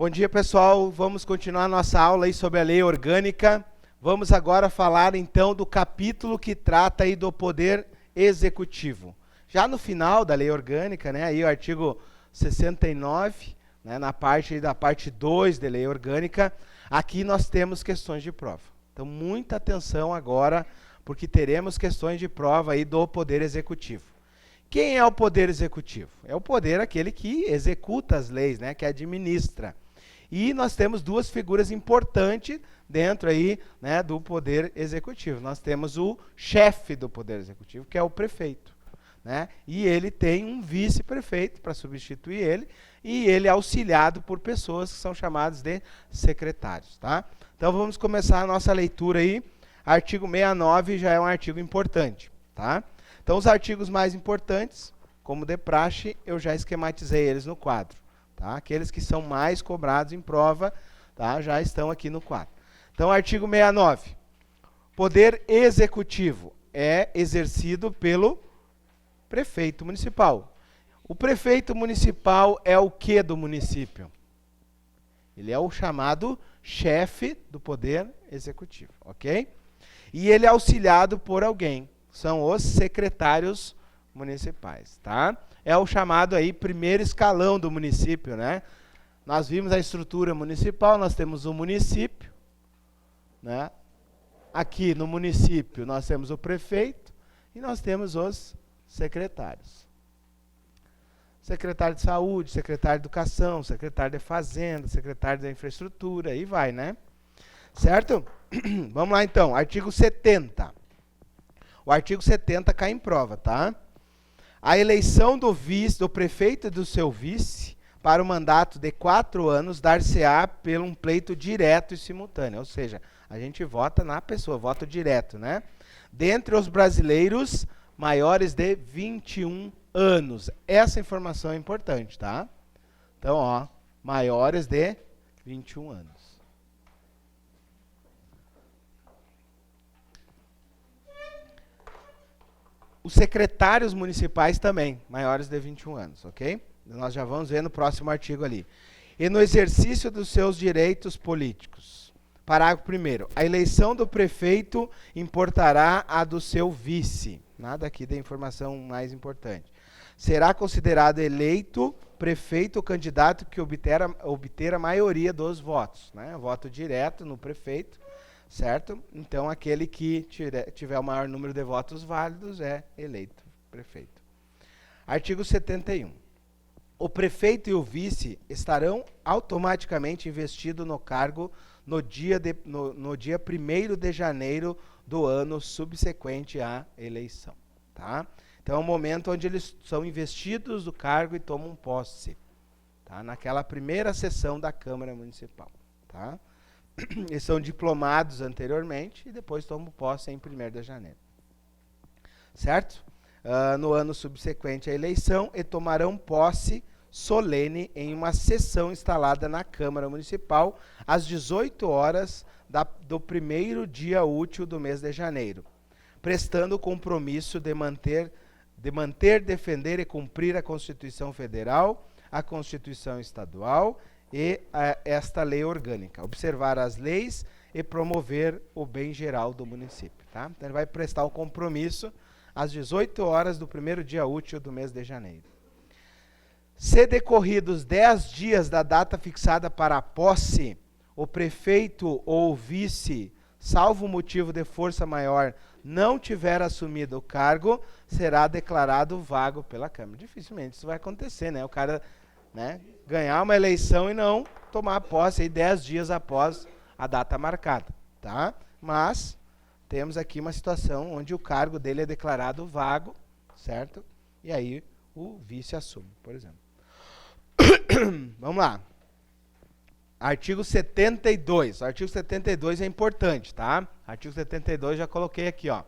Bom dia, pessoal. Vamos continuar nossa aula aí sobre a lei orgânica. Vamos agora falar então do capítulo que trata aí do poder executivo. Já no final da lei orgânica, né, aí o artigo 69, né, na parte da parte 2 da lei orgânica, aqui nós temos questões de prova. Então, muita atenção agora, porque teremos questões de prova aí do poder executivo. Quem é o poder executivo? É o poder aquele que executa as leis, né, que administra. E nós temos duas figuras importantes dentro aí, né, do poder executivo. Nós temos o chefe do poder executivo, que é o prefeito, né? E ele tem um vice-prefeito para substituir ele, e ele é auxiliado por pessoas que são chamadas de secretários, tá? Então vamos começar a nossa leitura aí. Artigo 69 já é um artigo importante, tá? Então os artigos mais importantes, como de praxe, eu já esquematizei eles no quadro. Tá? Aqueles que são mais cobrados em prova, tá? Já estão aqui no quadro. Então, artigo 69. Poder executivo é exercido pelo prefeito municipal. O prefeito municipal é o que do município? Ele é o chamado chefe do poder executivo, ok? E ele é auxiliado por alguém. São os secretários municipais, tá? É o chamado aí primeiro escalão do município, né? Nós vimos a estrutura municipal, nós temos o município, né? Aqui no município nós temos o prefeito e nós temos os secretários. Secretário de saúde, secretário de educação, secretário de fazenda, secretário da infraestrutura, aí vai, né? Certo? Vamos lá então, artigo 70. O artigo 70 cai em prova, tá? A eleição do prefeito e do seu vice para o mandato de 4 anos dar-se-á por um pleito direto e simultâneo. Ou seja, a gente vota na pessoa, voto direto, né? Dentre os brasileiros maiores de 21 anos. Essa informação é importante, tá? Então, ó, maiores de 21 anos. Os secretários municipais também, maiores de 21 anos, ok? Nós já vamos ver no próximo artigo ali. E no exercício dos seus direitos políticos. Parágrafo 1º. A eleição do prefeito importará a do seu vice. Nada aqui da informação mais importante. Será considerado eleito prefeito o candidato que obter a maioria dos votos, né? Voto direto no prefeito. Certo? Então, aquele que tiver o maior número de votos válidos é eleito prefeito. Artigo 71. O prefeito e o vice estarão automaticamente investidos no cargo no dia 1º de janeiro do ano subsequente à eleição. Tá? Então, é o momento onde eles são investidos do cargo e tomam posse. Tá? Naquela primeira sessão da Câmara Municipal. Tá? Eles são diplomados anteriormente e depois tomam posse em 1º de janeiro. Certo? No ano subsequente à eleição, e tomarão posse solene em uma sessão instalada na Câmara Municipal às 18 horas do 1º dia útil do mês de janeiro, prestando o compromisso de manter, defender e cumprir a Constituição Federal, a Constituição Estadual e esta lei orgânica, observar as leis e promover o bem geral do município. Tá? Então ele vai prestar o compromisso às 18 horas do 1º dia útil do mês de janeiro. Se decorridos 10 dias da data fixada para a posse, o prefeito ou o vice, salvo motivo de força maior, não tiver assumido o cargo, será declarado vago pela Câmara. Dificilmente isso vai acontecer, né? O cara, né, ganhar uma eleição e não tomar posse aí 10 dias após a data marcada, tá? Mas temos aqui uma situação onde o cargo dele é declarado vago, certo? E aí o vice assume, por exemplo. Vamos lá. Artigo 72. O artigo 72 é importante, tá? Artigo 72 já coloquei aqui, ó.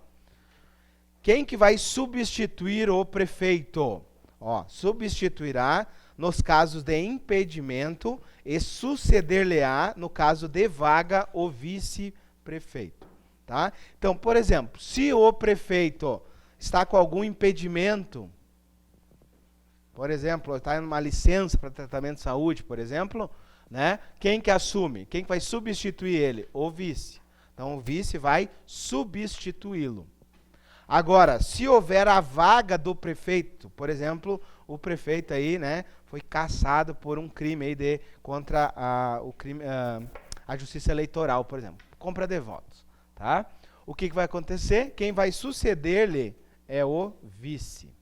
Quem que vai substituir o prefeito? Ó, substituirá nos casos de impedimento e suceder-lhe-á no caso de vaga o vice-prefeito. Tá? Então, por exemplo, se o prefeito está com algum impedimento, por exemplo, está em uma licença para tratamento de saúde, por exemplo, né? Quem que assume? Quem que vai substituir ele? O vice. Então, o vice vai substituí-lo. Agora, se houver a vaga do prefeito, por exemplo, o prefeito aí, né, foi cassado por um crime aí contra a justiça eleitoral, por exemplo, compra de votos, tá? O que vai acontecer? Quem vai suceder-lhe é o vice,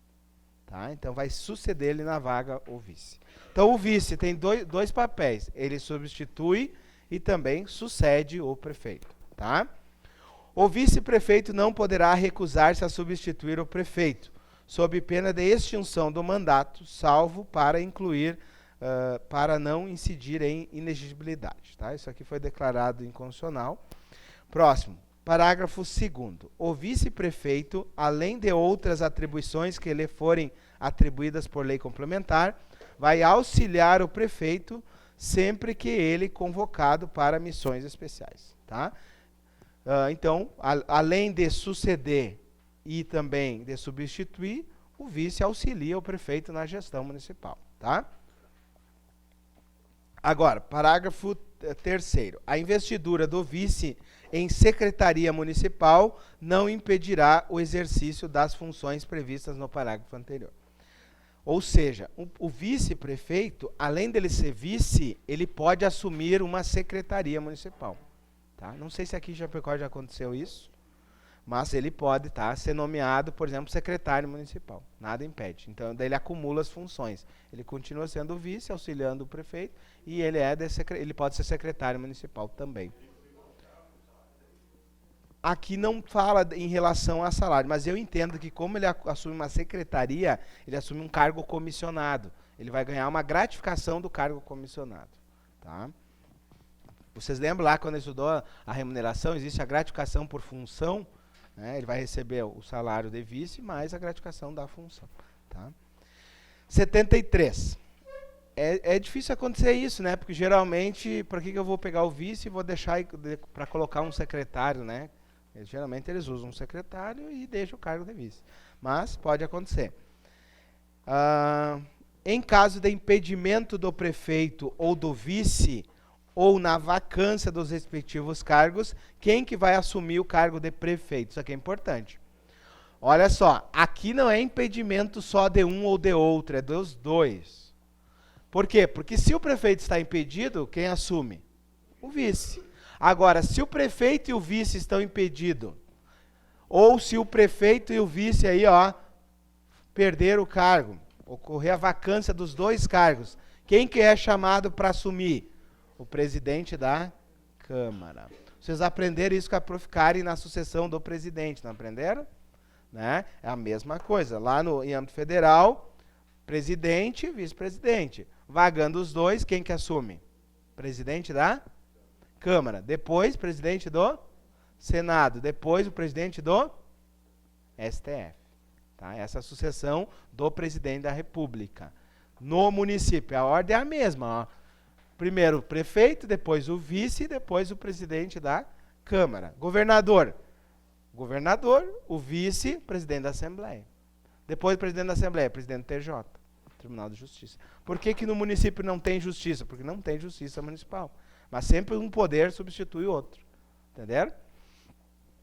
tá? Então, vai suceder-lhe na vaga o vice. Então, o vice tem dois papéis, ele substitui e também sucede o prefeito, tá? O vice-prefeito não poderá recusar-se a substituir o prefeito, sob pena de extinção do mandato, salvo para para não incidir em inexigibilidade. Tá? Isso aqui foi declarado inconstitucional. Próximo, parágrafo 2º. O vice-prefeito, além de outras atribuições que lhe forem atribuídas por lei complementar, vai auxiliar o prefeito sempre que ele convocado para missões especiais. Tá? Então, além de suceder e também de substituir, o vice auxilia o prefeito na gestão municipal. Tá? Agora, parágrafo 3º. A investidura do vice em secretaria municipal não impedirá o exercício das funções previstas no parágrafo anterior. Ou seja, o vice-prefeito, além dele ser vice, ele pode assumir uma secretaria municipal. Tá? Não sei se aqui em Chapecó já aconteceu isso, mas ele pode ser nomeado, por exemplo, secretário municipal. Nada impede. Então, daí ele acumula as funções. Ele continua sendo o vice, auxiliando o prefeito, e ele pode ser secretário municipal também. Aqui não fala em relação a salário, mas eu entendo que como ele assume uma secretaria, ele assume um cargo comissionado. Ele vai ganhar uma gratificação do cargo comissionado. Tá? Vocês lembram lá quando ele estudou a remuneração, existe a gratificação por função, né? Ele vai receber o salário de vice mais a gratificação da função. Tá? 73. É difícil acontecer isso, né? Porque geralmente, para que eu vou pegar o vice e vou deixar para colocar um secretário, né? Geralmente eles usam um secretário e deixam o cargo de vice. Mas pode acontecer. Em caso de impedimento do prefeito ou do vice, ou na vacância dos respectivos cargos, quem que vai assumir o cargo de prefeito? Isso aqui é importante. Olha só, aqui não é impedimento só de um ou de outro, é dos dois. Por quê? Porque se o prefeito está impedido, quem assume? O vice. Agora, se o prefeito e o vice estão impedidos, ou se o prefeito e o vice aí, perder o cargo, ocorrer a vacância dos dois cargos, quem que é chamado para assumir? O presidente da Câmara. Vocês aprenderam isso com a Prof. Karen na sucessão do presidente, não aprenderam? Né? É a mesma coisa. Lá em âmbito federal, presidente e vice-presidente. Vagando os dois, quem que assume? Presidente da Câmara. Depois, presidente do Senado. Depois, o presidente do STF. Tá? Essa é a sucessão do presidente da República. No município, a ordem é a mesma. Primeiro o prefeito, depois o vice, depois o presidente da Câmara. Governador. Governador, o vice, presidente da Assembleia. Depois o presidente da Assembleia, presidente do TJ, Tribunal de Justiça. Por que no município não tem justiça? Porque não tem justiça municipal. Mas sempre um poder substitui o outro. Entenderam?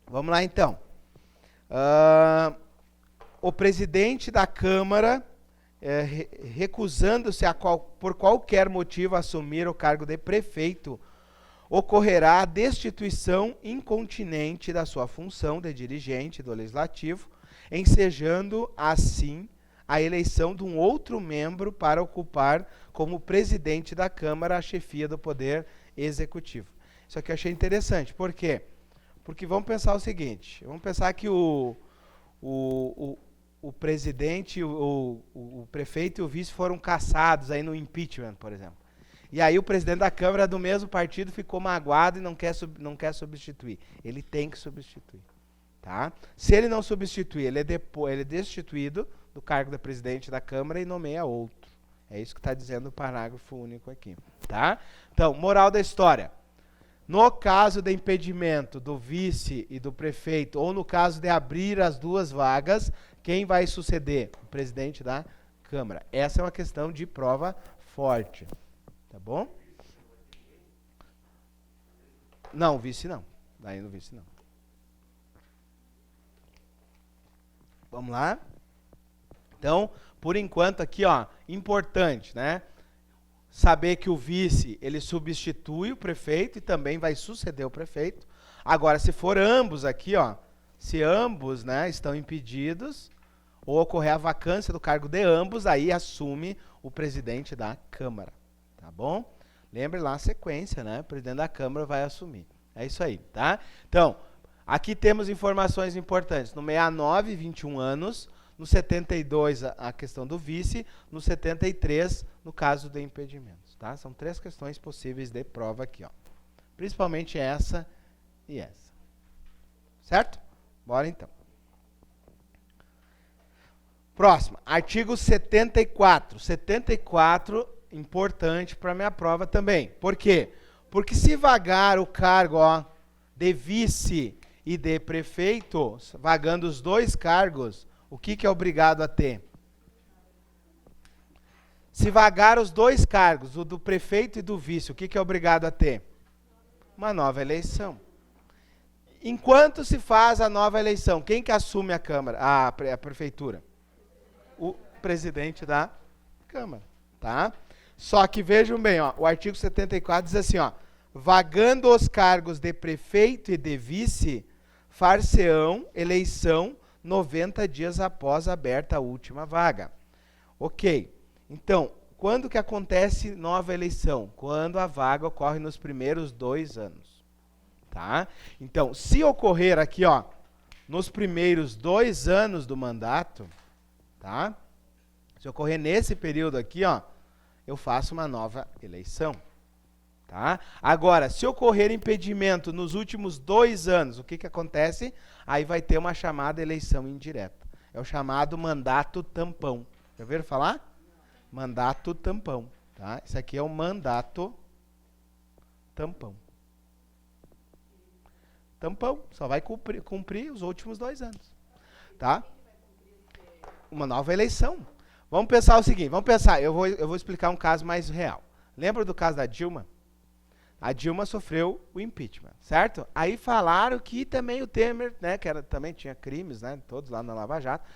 Vamos lá então. O presidente da Câmara, recusando-se por qualquer motivo a assumir o cargo de prefeito, ocorrerá a destituição incontinente da sua função de dirigente do Legislativo, ensejando, assim, a eleição de um outro membro para ocupar como presidente da Câmara a chefia do Poder Executivo. Isso aqui eu achei interessante. Por quê? Porque vamos pensar o seguinte, vamos pensar que o presidente, o prefeito e o vice foram cassados aí no impeachment, por exemplo. E aí o presidente da Câmara do mesmo partido ficou magoado e não quer substituir. Ele tem que substituir. Tá? Se ele não substituir, ele é destituído do cargo de presidente da Câmara e nomeia outro. É isso que está dizendo o parágrafo único aqui. Tá? Então, moral da história. No caso de impedimento do vice e do prefeito, ou no caso de abrir as duas vagas, quem vai suceder? O presidente da Câmara. Essa é uma questão de prova forte. Tá bom? Não, vice não. Daí no vice não. Vamos lá? Então, por enquanto aqui, ó, importante, né? Saber que o vice, ele substitui o prefeito e também vai suceder o prefeito. Agora, se for ambos aqui, ó, se ambos, né, estão impedidos, ou ocorrer a vacância do cargo de ambos, aí assume o presidente da Câmara, tá bom? Lembre lá a sequência, né? O presidente da Câmara vai assumir. É isso aí, tá? Então, aqui temos informações importantes. No 69, 21 anos. No 72, a questão do vice. No 73, no caso de impedimentos, tá? São 3 questões possíveis de prova aqui, ó. Principalmente essa e essa. Certo? Bora então. Próximo, artigo 74. 74, importante para minha prova também. Por quê? Porque se vagar o cargo, ó, de vice e de prefeito, vagando os 2 cargos, o que é obrigado a ter? Se vagar os 2 cargos, o do prefeito e do vice, o que é obrigado a ter? Uma nova eleição. Enquanto se faz a nova eleição, quem que assume a Câmara, a prefeitura? O presidente da Câmara, tá? Só que vejam bem, ó, o artigo 74 diz assim, ó, vagando os cargos de prefeito e de vice, far-se-ão eleição 90 dias após aberta a última vaga. Ok. Então, quando que acontece nova eleição? Quando a vaga ocorre nos primeiros 2 anos. Tá? Então, se ocorrer aqui, ó, nos primeiros 2 anos do mandato, tá? Se ocorrer nesse período aqui, ó, eu faço uma nova eleição. Tá? Agora, se ocorrer impedimento nos últimos 2 anos, o que acontece? Aí vai ter uma chamada eleição indireta. É o chamado mandato tampão. Já ouviram falar? Mandato tampão. Tá? Isso aqui é o mandato tampão. Tampão, só vai cumprir os últimos 2 anos. Tá? Uma nova eleição. Vamos pensar o seguinte, eu vou explicar um caso mais real. Lembra do caso da Dilma? A Dilma sofreu o impeachment, certo? Aí falaram que também o Temer, né, que também tinha crimes, né, todos lá na Lava Jato.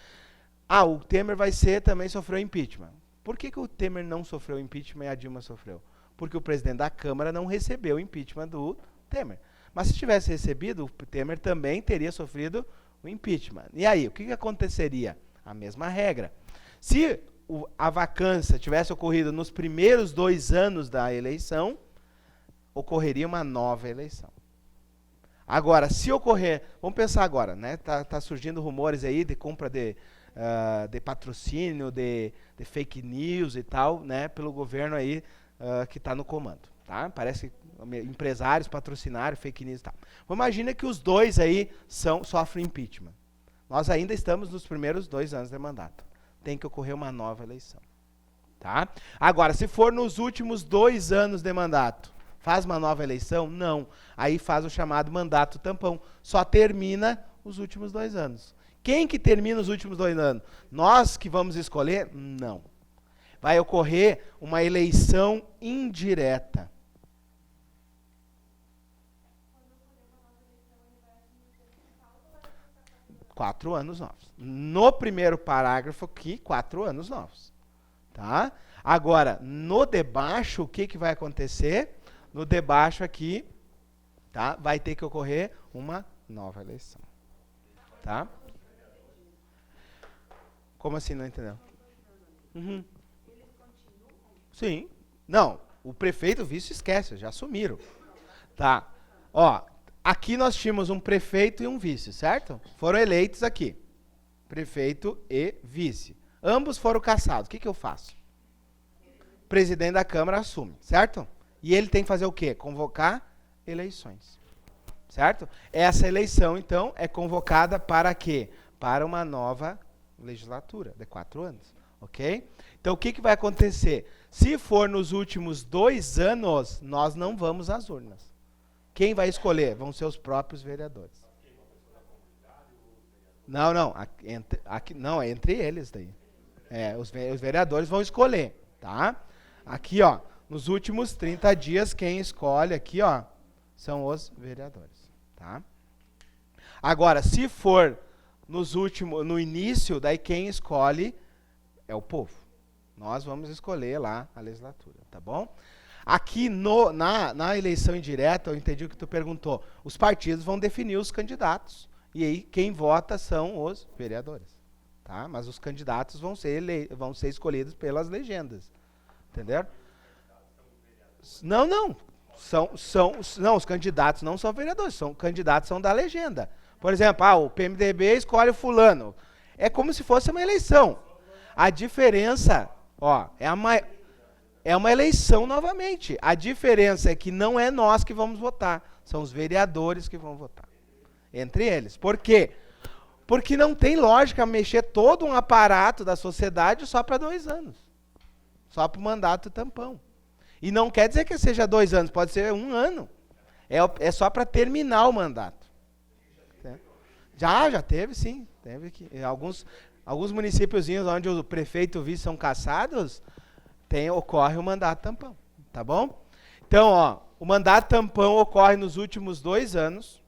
O Temer também sofreu impeachment. Por que o Temer não sofreu impeachment e a Dilma sofreu? Porque o presidente da Câmara não recebeu o impeachment do Temer. Mas se tivesse recebido, o Temer também teria sofrido o impeachment. E aí, o que aconteceria? A mesma regra. Se a vacância tivesse ocorrido nos primeiros 2 anos da eleição, ocorreria uma nova eleição. Agora, se ocorrer, vamos pensar agora, né? Tá surgindo rumores aí de compra de patrocínio, de fake news e tal, né? Pelo governo aí que está no comando, tá? Parece empresários patrocinaram fake news e tal. Imagina que os 2 aí sofrem impeachment. Nós ainda estamos nos primeiros 2 anos de mandato. Tem que ocorrer uma nova eleição, tá? Agora, se for nos últimos 2 anos de mandato, faz uma nova eleição? Não. Aí faz o chamado mandato tampão. Só termina os últimos 2 anos. Quem que termina os últimos 2 anos? Nós que vamos escolher? Não. Vai ocorrer uma eleição indireta. Quatro anos novos. No primeiro parágrafo aqui, 4 anos novos. Tá? Agora, no debaixo, o que vai acontecer? No debaixo aqui, tá? Vai ter que ocorrer uma nova eleição. Tá? Como assim, não entendeu? Uhum. Sim. Não, o prefeito e o vice esquece, já assumiram. Tá. Ó, aqui nós tínhamos um prefeito e um vice, certo? Foram eleitos aqui. Prefeito e vice. Ambos foram cassados. O que eu faço? O presidente da Câmara assume, certo? E ele tem que fazer o quê? Convocar eleições. Certo? Essa eleição, então, é convocada para quê? Para uma nova legislatura de 4 anos. Ok? Então, o que vai acontecer? Se for nos últimos 2 anos, nós não vamos às urnas. Quem vai escolher? Vão ser os próprios vereadores. Não. Não, é entre eles daí. Os vereadores vão escolher, tá? Aqui, ó, nos últimos 30 dias, quem escolhe aqui, ó, são os vereadores, tá? Agora, se for no início, daí quem escolhe é o povo. Nós vamos escolher lá a legislatura, tá bom? Aqui na eleição indireta, eu entendi o que tu perguntou. Os partidos vão definir os candidatos. E aí quem vota são os vereadores. Tá? Mas os candidatos vão ser escolhidos pelas legendas. Entenderam? Não. Não, os candidatos não são vereadores, candidatos são da legenda. Por exemplo, o PMDB escolhe o fulano. É como se fosse uma eleição. A diferença, é uma eleição novamente. A diferença é que não é nós que vamos votar, são os vereadores que vão votar. Entre eles. Por quê? Porque não tem lógica mexer todo um aparato da sociedade só para 2 anos. Só para o mandato tampão. E não quer dizer que seja 2 anos, pode ser 1 ano. É só para terminar o mandato. Já teve, sim. Teve que, alguns municípiozinhos onde o prefeito e o vice são caçados, ocorre o mandato tampão, tá bom? Então, o mandato tampão ocorre nos últimos 2 anos,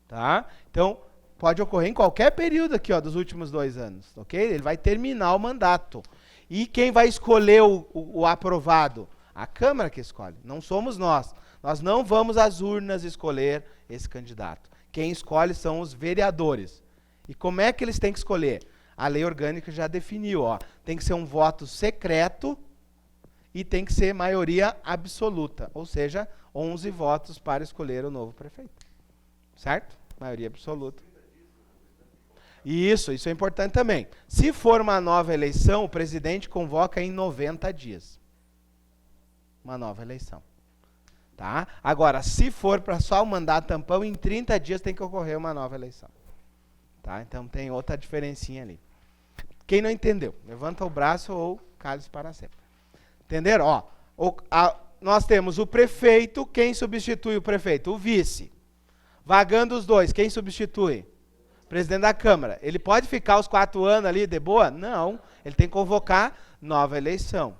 tá? Então, pode ocorrer em qualquer período aqui, dos últimos 2 anos, ok? Ele vai terminar o mandato. E quem vai escolher o aprovado? A Câmara que escolhe, não somos nós. Nós não vamos às urnas escolher esse candidato. Quem escolhe são os vereadores. E como é que eles têm que escolher? A lei orgânica já definiu, tem que ser um voto secreto e tem que ser maioria absoluta, ou seja, 11 votos para escolher o novo prefeito. Certo? Maioria absoluta. E isso é importante também. Se for uma nova eleição, o presidente convoca em 90 dias. Uma nova eleição. Tá? Agora, se for para só o mandato tampão, em 30 dias tem que ocorrer uma nova eleição. Tá? Então tem outra diferencinha ali. Quem não entendeu, levanta o braço ou cale-se para sempre. Entenderam? Nós temos o prefeito, quem substitui o prefeito? O vice. Vagando os dois, quem substitui? O presidente da Câmara. Ele pode ficar os 4 anos ali de boa? Não. Ele tem que convocar nova eleição.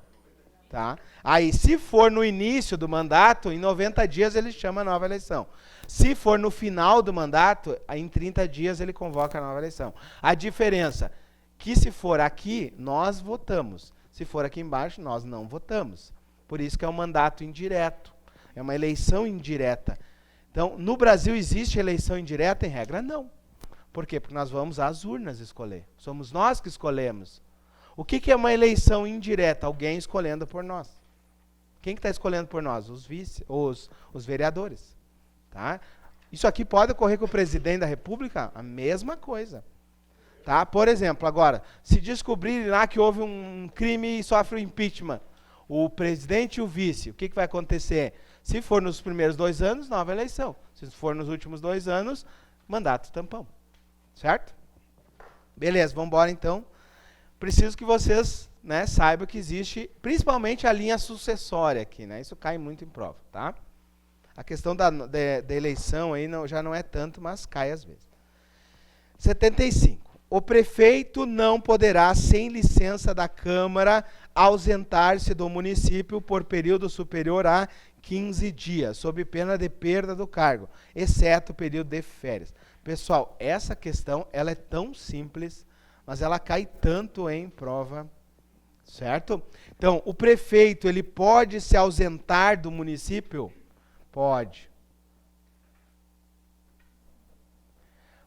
Tá? Aí, se for no início do mandato, em 90 dias ele chama nova eleição. Se for no final do mandato, em 30 dias ele convoca a nova eleição. A diferença, que se for aqui, nós votamos. Se for aqui embaixo, nós não votamos. Por isso que é um mandato indireto. É uma eleição indireta. Então, no Brasil existe eleição indireta? Em regra, não. Por quê? Porque nós vamos às urnas escolher. Somos nós que escolhemos. O que é uma eleição indireta? Alguém escolhendo por nós. Quem que está escolhendo por nós? Os vereadores. Tá? Isso aqui pode ocorrer com o presidente da República? A mesma coisa. Tá? Por exemplo, agora, se descobrirem lá que houve um crime e sofre o impeachment, o presidente e o vice, o que vai acontecer? Se for nos primeiros 2 anos, nova eleição. Se for nos últimos 2 anos, mandato tampão. Certo? Beleza, vamos embora então. Preciso que vocês, saibam que existe, principalmente a linha sucessória aqui, Isso cai muito em prova, tá? A questão da eleição aí já não é tanto, mas cai às vezes. 75. O prefeito não poderá, sem licença da Câmara, ausentar-se do município por período superior a 15 dias, sob pena de perda do cargo, exceto o período de férias. Pessoal, essa questão ela é tão simples, mas ela cai tanto em prova, certo? Então, o prefeito, ele pode se ausentar do município? Pode.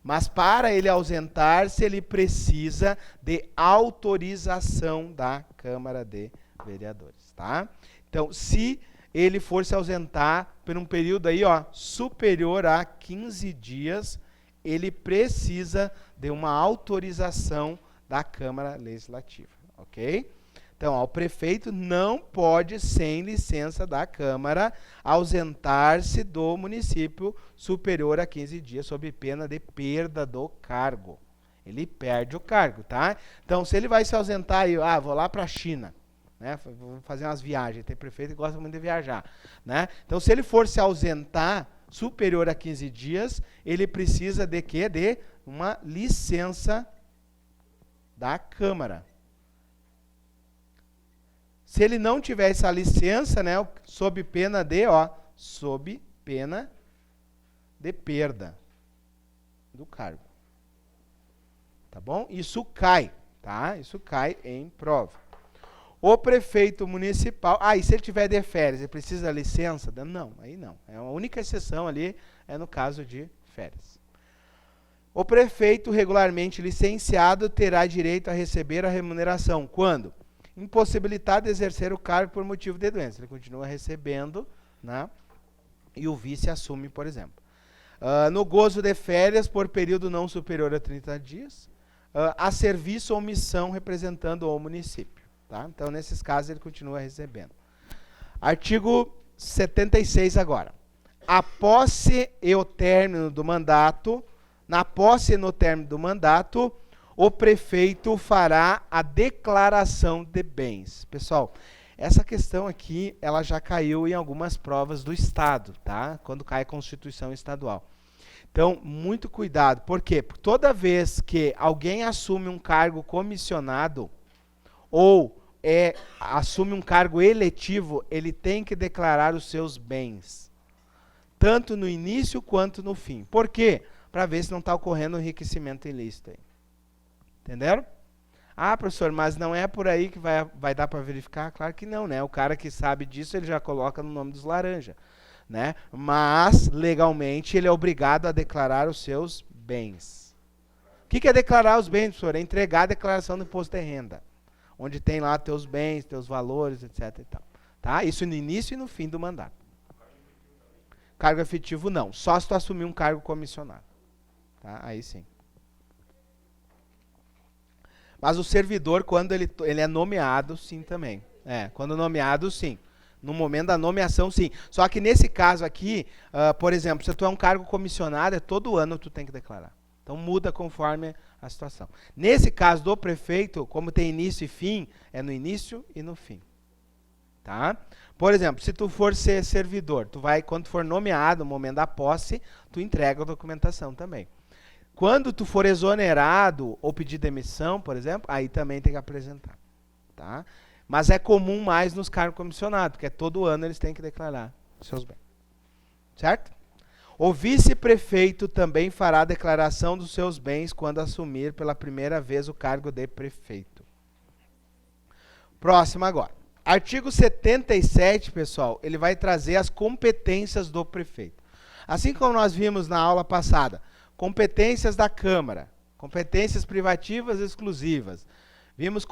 Mas para ele ausentar-se, ele precisa de autorização da Câmara de Vereadores, tá? Então, se ele for se ausentar por um período aí, superior a 15 dias, ele precisa de uma autorização da Câmara Legislativa, ok? Então, o prefeito não pode, sem licença da Câmara, ausentar-se do município superior a 15 dias, sob pena de perda do cargo. Ele perde o cargo, tá? Então, se ele vai se ausentar aí, vou lá para a China, vou fazer umas viagens, tem prefeito que gosta muito de viajar, Então, se ele for se ausentar superior a 15 dias, ele precisa de quê? De uma licença da Câmara. Se ele não tiver essa licença, sob pena de, sob pena de perda do cargo. Tá bom? Isso cai, tá? Isso cai em prova. O prefeito municipal... e se ele tiver de férias, ele precisa de licença? Não, aí não. A única exceção ali é no caso de férias. O prefeito regularmente licenciado terá direito a receber a remuneração. Quando? Impossibilitado de exercer o cargo por motivo de doença. Ele continua recebendo, né? E o vice assume, por exemplo. No gozo de férias por período não superior a 30 dias, a serviço ou missão representando o município. Tá? Então, nesses casos, ele continua recebendo. Artigo 76 agora. A posse e o término do mandato, na posse e no término do mandato, o prefeito fará a declaração de bens. Pessoal, essa questão aqui, ela já caiu em algumas provas do Estado, tá? Quando cai a Constituição Estadual. Então, muito cuidado. Por quê? Porque toda vez que alguém assume um cargo comissionado ou assume um cargo eletivo, ele tem que declarar os seus bens. Tanto no início quanto no fim. Por quê? Para ver se não está ocorrendo um enriquecimento ilícito aí. Entenderam? Professor, mas não é por aí que vai dar para verificar? Claro que não, né? O cara que sabe disso, ele já coloca no nome dos laranja, né? Mas, legalmente, ele é obrigado a declarar os seus bens. O que é declarar os bens, professor? É entregar a declaração do imposto de renda, onde tem lá teus bens, teus valores, etc. e tal. Tá? Isso no início e no fim do mandato. Cargo efetivo, não. Só se tu assumir um cargo comissionado. Tá? Aí sim. Mas o servidor, quando ele é nomeado, sim também. Quando nomeado, sim. No momento da nomeação, sim. Só que nesse caso aqui, por exemplo, se tu é um cargo comissionado, todo ano tu tem que declarar. Então muda conforme a situação. Nesse caso do prefeito, como tem início e fim, é no início e no fim. Tá? Por exemplo, se tu for ser servidor, quando tu for nomeado, no momento da posse, tu entrega a documentação também. Quando tu for exonerado ou pedir demissão, por exemplo, aí também tem que apresentar. Tá? Mas é comum mais nos cargos comissionados, porque todo ano eles têm que declarar seus bens. Certo? O vice-prefeito também fará a declaração dos seus bens quando assumir pela primeira vez o cargo de prefeito. Próximo agora. Artigo 77, pessoal, ele vai trazer as competências do prefeito. Assim como nós vimos na aula passada, competências da Câmara, competências privativas exclusivas, vimos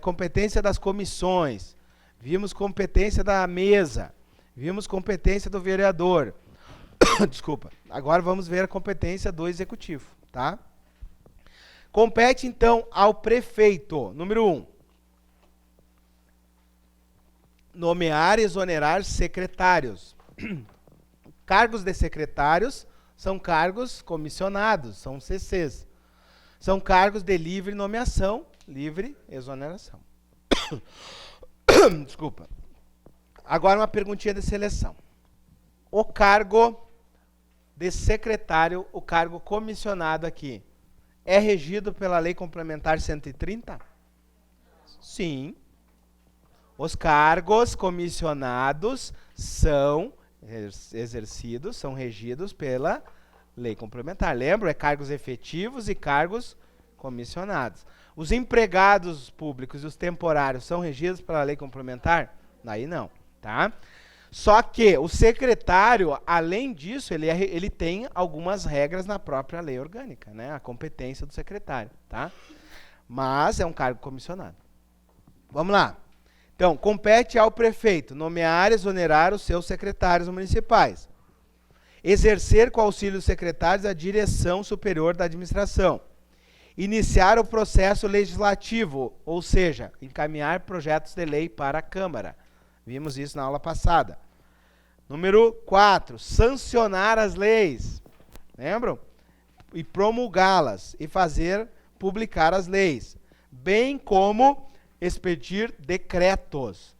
competência das comissões, vimos competência da mesa, vimos competência do vereador. Desculpa. Agora vamos ver a competência do executivo, tá? Compete, então, ao prefeito, número 1, nomear e exonerar secretários. Cargos de secretários são cargos comissionados, são CCs. São cargos de livre nomeação, livre exoneração. Desculpa. Agora uma perguntinha de seleção. O cargo de secretário, o cargo comissionado aqui, é regido pela Lei Complementar 130? Sim. Os cargos comissionados são exercidos, são regidos pela Lei Complementar. Lembra? É cargos efetivos e cargos comissionados. Os empregados públicos e os temporários são regidos pela Lei Complementar? Aí não, tá? Só que o secretário, além disso, ele tem algumas regras na própria lei orgânica, né? A competência do secretário, tá? Mas é um cargo comissionado. Vamos lá. Então, compete ao prefeito nomear e exonerar os seus secretários municipais. Exercer com auxílio dos secretários a direção superior da administração. Iniciar o processo legislativo, ou seja, encaminhar projetos de lei para a Câmara. Vimos isso na aula passada. Número 4, sancionar as leis. Lembram? E promulgá-las e fazer publicar as leis. Bem como expedir decretos.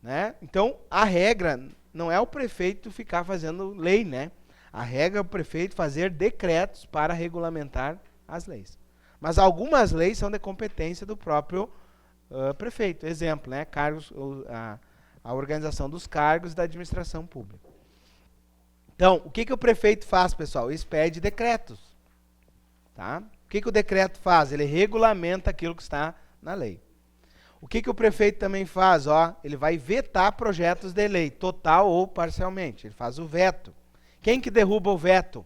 Né? Então, a regra não é o prefeito ficar fazendo lei, né? A regra é o prefeito fazer decretos para regulamentar as leis. Mas algumas leis são de competência do próprio prefeito. Exemplo, né? Cargos, a organização dos cargos da administração pública. Então, o que o prefeito faz, pessoal? Expede decretos. Tá? O que o decreto faz? Ele regulamenta aquilo que está na lei. O que o prefeito também faz? Ele vai vetar projetos de lei, total ou parcialmente. Ele faz o veto. Quem que derruba o veto?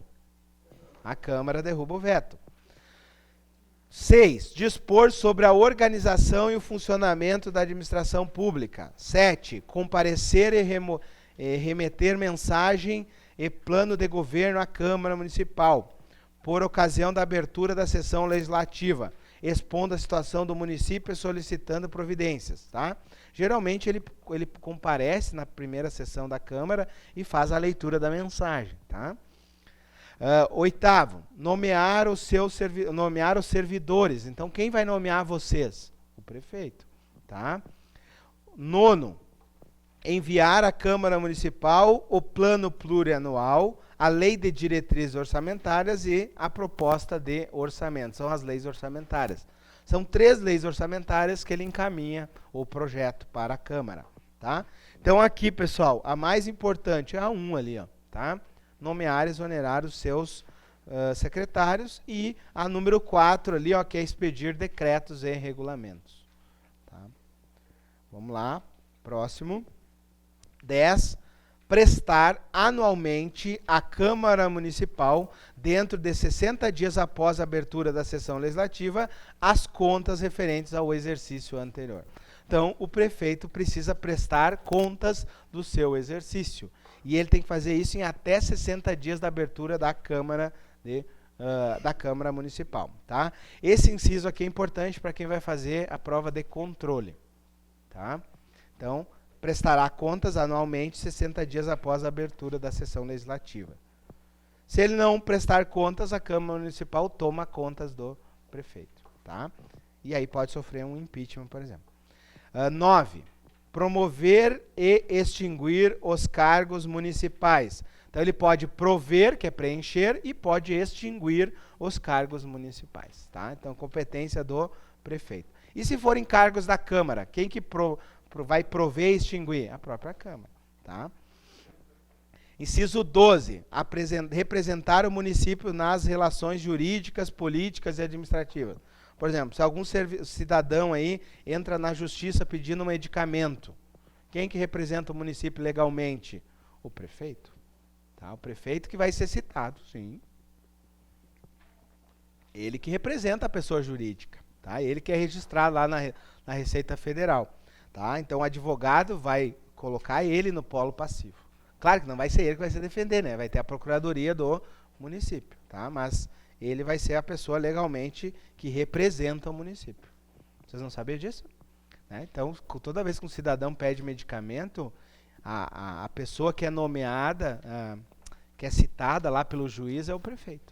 A Câmara derruba o veto. 6. Dispor sobre a organização e o funcionamento da administração pública. 7. Comparecer e remeter mensagem e plano de governo à Câmara Municipal, por ocasião da abertura da sessão legislativa, expondo a situação do município e solicitando providências. Tá? Geralmente ele comparece na primeira sessão da Câmara e faz a leitura da mensagem. Tá? 8º, nomear os servidores. Então, quem vai nomear vocês? O prefeito. Tá? 9º, enviar à Câmara Municipal o plano plurianual, a lei de diretrizes orçamentárias e a proposta de orçamento. São as leis orçamentárias. São 3 leis orçamentárias que ele encaminha o projeto para a Câmara. Tá? Então, aqui, pessoal, a mais importante é a 1 ali, tá? Nomear e exonerar os seus secretários, e a número 4 ali, que é expedir decretos e regulamentos. Tá? Vamos lá, próximo. 10. Prestar anualmente à Câmara Municipal, dentro de 60 dias após a abertura da sessão legislativa, as contas referentes ao exercício anterior. Então, o prefeito precisa prestar contas do seu exercício. E ele tem que fazer isso em até 60 dias da abertura da Câmara, da Câmara Municipal. Tá? Esse inciso aqui é importante para quem vai fazer a prova de controle. Tá? Então, prestará contas anualmente 60 dias após a abertura da sessão legislativa. Se ele não prestar contas, a Câmara Municipal toma contas do prefeito. Tá? E aí pode sofrer um impeachment, por exemplo. 9. Promover e extinguir os cargos municipais. Então, ele pode prover, que é preencher, e pode extinguir os cargos municipais. Tá? Então, competência do prefeito. E se forem cargos da Câmara, quem que vai prover e extinguir? A própria Câmara. Tá? Inciso 12. Representar o município nas relações jurídicas, políticas e administrativas. Por exemplo, se algum cidadão aí entra na justiça pedindo um medicamento, quem que representa o município legalmente? O prefeito. Tá? O prefeito que vai ser citado, sim. Ele que representa a pessoa jurídica. Tá? Ele que é registrado lá na Receita Federal. Tá? Então, o advogado vai colocar ele no polo passivo. Claro que não vai ser ele que vai se defender, né? Vai ter a procuradoria do município. Tá? Mas ele vai ser a pessoa legalmente que representa o município. Vocês não sabiam disso? Né? Então, toda vez que um cidadão pede medicamento, a pessoa que é nomeada, que é citada lá pelo juiz, é o prefeito.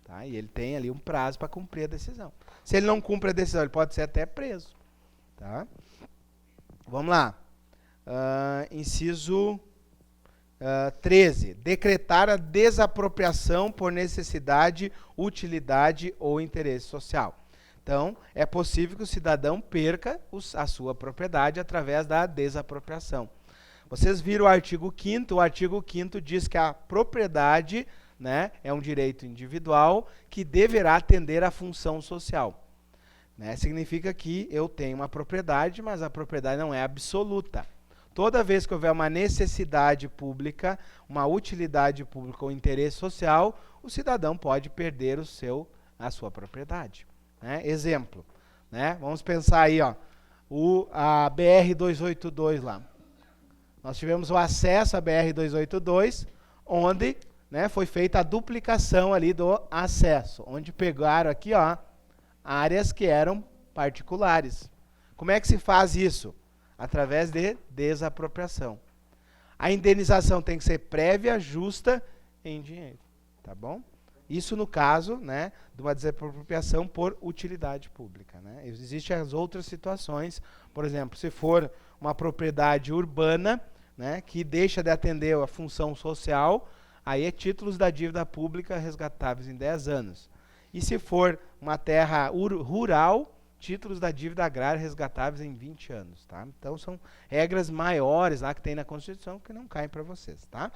Tá? E ele tem ali um prazo para cumprir a decisão. Se ele não cumpre a decisão, ele pode ser até preso. Tá? Vamos lá. Inciso 13. Decretar a desapropriação por necessidade, utilidade ou interesse social. Então, é possível que o cidadão perca a sua propriedade através da desapropriação. Vocês viram o artigo 5º, o artigo 5º diz que a propriedade, né, é um direito individual que deverá atender à função social. Né? Significa que eu tenho uma propriedade, mas a propriedade não é absoluta. Toda vez que houver uma necessidade pública, uma utilidade pública ou interesse social, o cidadão pode perder a sua propriedade. Né? Exemplo, né? Vamos pensar aí, a BR-282 lá. Nós tivemos o acesso à BR-282, onde, né, foi feita a duplicação ali do acesso, onde pegaram aqui, áreas que eram particulares. Como é que se faz isso? Através de desapropriação. A indenização tem que ser prévia, justa, em dinheiro. Tá bom? Isso no caso, né, de uma desapropriação por utilidade pública. Né? Existem as outras situações, por exemplo, se for uma propriedade urbana, né, que deixa de atender a função social, aí é títulos da dívida pública resgatáveis em 10 anos. E se for uma terra rural, títulos da dívida agrária resgatáveis em 20 anos, tá? Então são regras maiores lá que tem na Constituição que não caem para vocês, tá?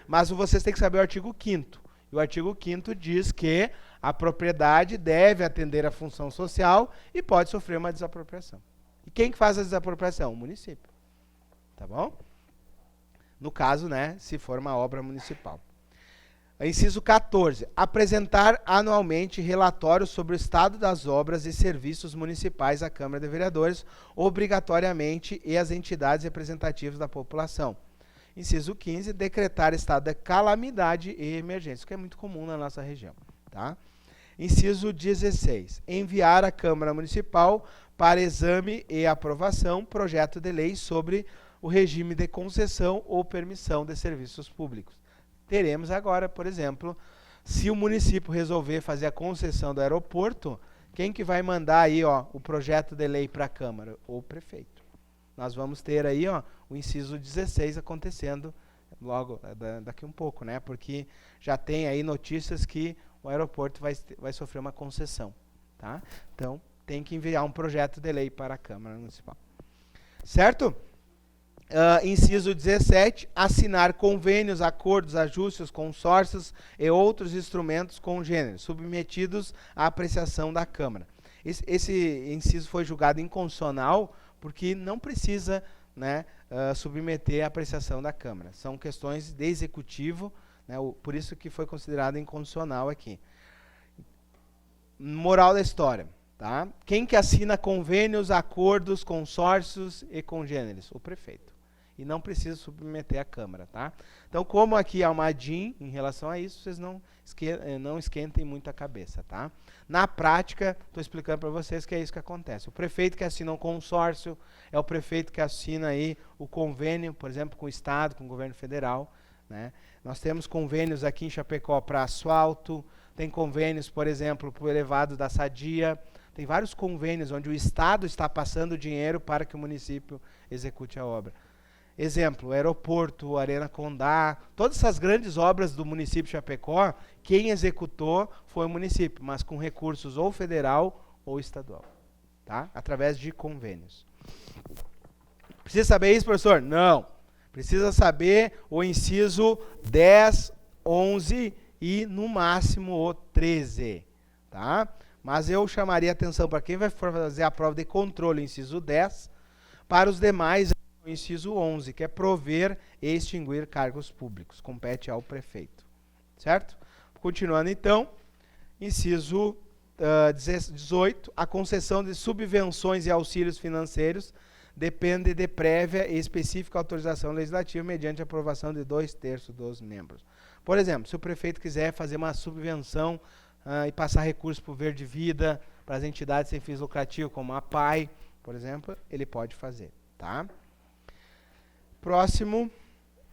Mas vocês têm que saber o artigo 5º. E o artigo 5º diz que a propriedade deve atender à função social e pode sofrer uma desapropriação. E quem que faz a desapropriação? O município. Tá bom? No caso, né, se for uma obra municipal. Inciso 14. Apresentar anualmente relatórios sobre o estado das obras e serviços municipais à Câmara de Vereadores, obrigatoriamente, e às entidades representativas da população. Inciso 15. Decretar estado de calamidade e emergência, isso que é muito comum na nossa região. Tá? Inciso 16. Enviar à Câmara Municipal para exame e aprovação projeto de lei sobre o regime de concessão ou permissão de serviços públicos. Teremos agora, por exemplo, se o município resolver fazer a concessão do aeroporto, quem que vai mandar aí, ó, o projeto de lei para a Câmara? O prefeito. Nós vamos ter aí, ó, o inciso 16 acontecendo logo daqui um pouco, né? Porque já tem aí notícias que o aeroporto vai sofrer uma concessão, tá? Então, tem que enviar um projeto de lei para a Câmara Municipal. Certo? Inciso 17, assinar convênios, acordos, ajustes, consórcios e outros instrumentos congêneres, submetidos à apreciação da Câmara. Esse inciso foi julgado inconstitucional porque não precisa, né, submeter à apreciação da Câmara. São questões de executivo, né, por isso que foi considerado inconstitucional aqui. Moral da história. Tá? Quem que assina convênios, acordos, consórcios e congêneres? O prefeito. E não precisa submeter à Câmara, tá? Então, como aqui há uma ADIM em relação a isso, vocês não esquentem muito a cabeça, tá? Na prática, estou explicando para vocês que é isso que acontece. O prefeito que assina um consórcio é o prefeito que assina aí o convênio, por exemplo, com o Estado, com o governo federal, né? Nós temos convênios aqui em Chapecó para asfalto, tem convênios, por exemplo, para o elevado da Sadia, tem vários convênios onde o Estado está passando dinheiro para que o município execute a obra. Exemplo, aeroporto, Arena Condá, todas essas grandes obras do município de Chapecó, quem executou foi o município, mas com recursos ou federal ou estadual, tá? Através de convênios. Precisa saber isso, professor? Não. Precisa saber o inciso 10, 11 e, no máximo, o 13, tá? Mas eu chamaria atenção para quem vai fazer a prova de controle, inciso 10, para os demais, o inciso 11, que é prover e extinguir cargos públicos. Compete ao prefeito. Certo? Continuando, então, inciso 18, a concessão de subvenções e auxílios financeiros depende de prévia e específica autorização legislativa mediante aprovação de 2/3 dos membros. Por exemplo, se o prefeito quiser fazer uma subvenção e passar recursos para o Verde Vida, para as entidades sem fins lucrativos, como a PAI, por exemplo, ele pode fazer. Tá? Próximo,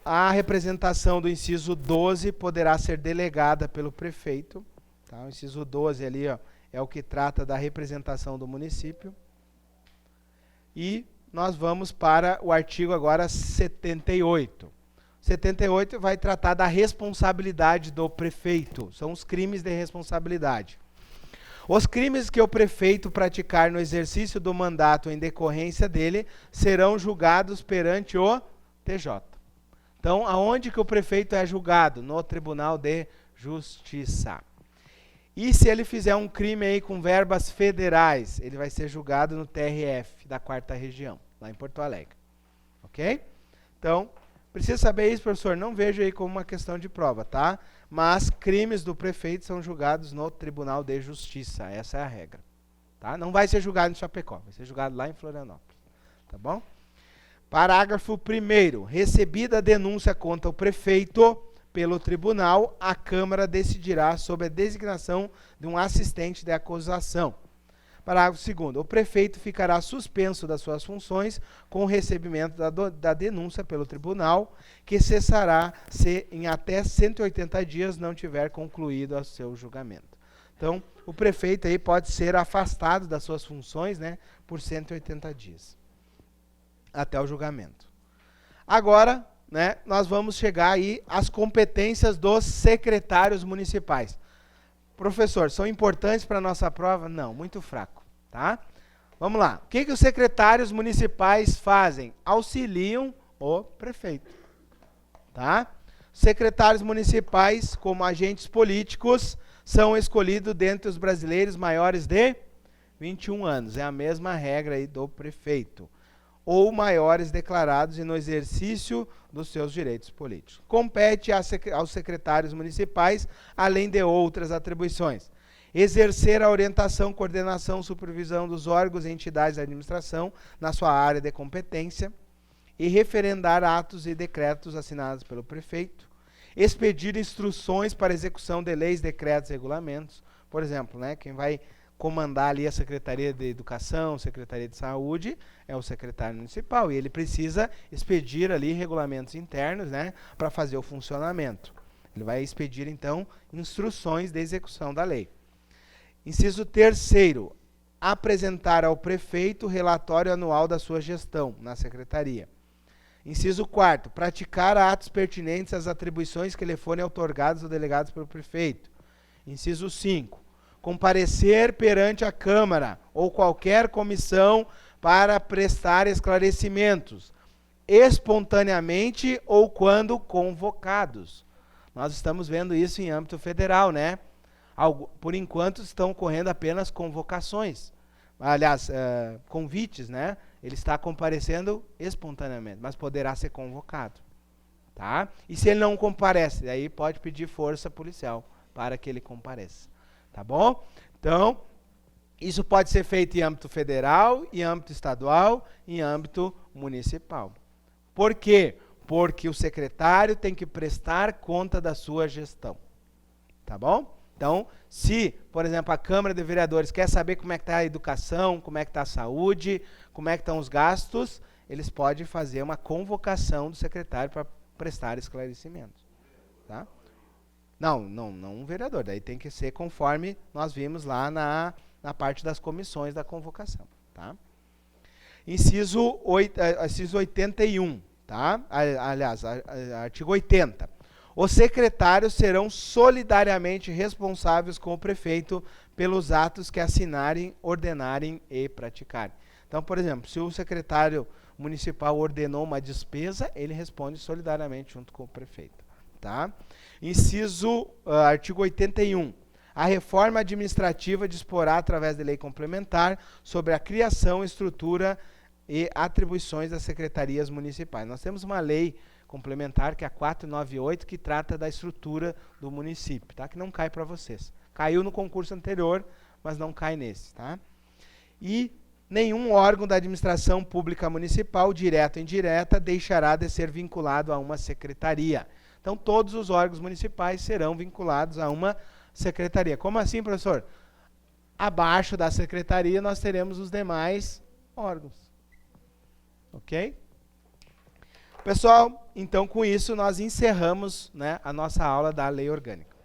a representação do inciso 12 poderá ser delegada pelo prefeito. Tá? O inciso 12 ali, ó, é o que trata da representação do município. E nós vamos para o artigo agora 78. 78 vai tratar da responsabilidade do prefeito. São os crimes de responsabilidade. Os crimes que o prefeito praticar no exercício do mandato em decorrência dele serão julgados perante o TJ. Então, aonde que o prefeito é julgado? No Tribunal de Justiça. E se ele fizer um crime aí com verbas federais, ele vai ser julgado no TRF da 4ª Região, lá em Porto Alegre. Ok? Então, precisa saber isso, professor? Não vejo aí como uma questão de prova, tá? Mas crimes do prefeito são julgados no Tribunal de Justiça. Essa é a regra. Tá? Não vai ser julgado em Chapecó, vai ser julgado lá em Florianópolis. Tá bom? Parágrafo 1º. Recebida a denúncia contra o prefeito pelo tribunal, a Câmara decidirá sobre a designação de um assistente de acusação. Parágrafo 2º. O prefeito ficará suspenso das suas funções com o recebimento da denúncia pelo tribunal, que cessará se em até 180 dias não tiver concluído o seu julgamento. Então, o prefeito aí pode ser afastado das suas funções, né, por 180 dias, até o julgamento. Agora, né, nós vamos chegar aí às competências dos secretários municipais. Professor, são importantes para a nossa prova? Não, muito fraco. Tá? Vamos lá. O que os secretários municipais fazem? Auxiliam o prefeito. Tá? Secretários municipais, como agentes políticos, são escolhidos dentre os brasileiros maiores de 21 anos. É a mesma regra aí do prefeito. Ou maiores declarados e no exercício dos seus direitos políticos. Compete aos secretários municipais, além de outras atribuições, exercer a orientação, coordenação, supervisão dos órgãos e entidades da administração na sua área de competência e referendar atos e decretos assinados pelo prefeito, expedir instruções para execução de leis, decretos e regulamentos. Por exemplo, né, quem vai comandar ali a Secretaria de Educação, Secretaria de Saúde, é o secretário municipal, e ele precisa expedir ali regulamentos internos, né, para fazer o funcionamento. Ele vai expedir, então, instruções de execução da lei. Inciso 3º, apresentar ao prefeito o relatório anual da sua gestão na secretaria. Inciso 4º, praticar atos pertinentes às atribuições que lhe forem outorgadas ou delegadas pelo prefeito. Inciso 5º, comparecer perante a Câmara ou qualquer comissão para prestar esclarecimentos, espontaneamente ou quando convocados. Nós estamos vendo isso em âmbito federal, né? Por enquanto estão ocorrendo apenas convocações. Aliás, convites, né? Ele está comparecendo espontaneamente, mas poderá ser convocado. Tá? E se ele não comparece, aí pode pedir força policial para que ele compareça. Tá bom? Então, isso pode ser feito em âmbito federal, em âmbito estadual, em âmbito municipal. Por quê? Porque o secretário tem que prestar conta da sua gestão. Tá bom? Então, se, por exemplo, a Câmara de Vereadores quer saber como é que está a educação, como é que está a saúde, como é que estão os gastos, eles podem fazer uma convocação do secretário para prestar esclarecimentos. Tá? Não um vereador, daí tem que ser conforme nós vimos lá na parte das comissões da convocação. Tá? Inciso 81, tá? Aliás, artigo 80. Os secretários serão solidariamente responsáveis com o prefeito pelos atos que assinarem, ordenarem e praticarem. Então, por exemplo, se o secretário municipal ordenou uma despesa, ele responde solidariamente junto com o prefeito. Tá? Artigo 81. A reforma administrativa disporá, através de lei complementar, sobre a criação, estrutura e atribuições das secretarias municipais. Nós temos uma lei complementar, que é a 498, que trata da estrutura do município, tá? Que não cai para vocês. Caiu no concurso anterior, mas não cai nesse. Tá? E nenhum órgão da administração pública municipal, direta ou indireta, deixará de ser vinculado a uma secretaria. Então, todos os órgãos municipais serão vinculados a uma secretaria. Como assim, professor? Abaixo da secretaria, nós teremos os demais órgãos. Ok? Pessoal, então, com isso, nós encerramos, né, a nossa aula da Lei Orgânica.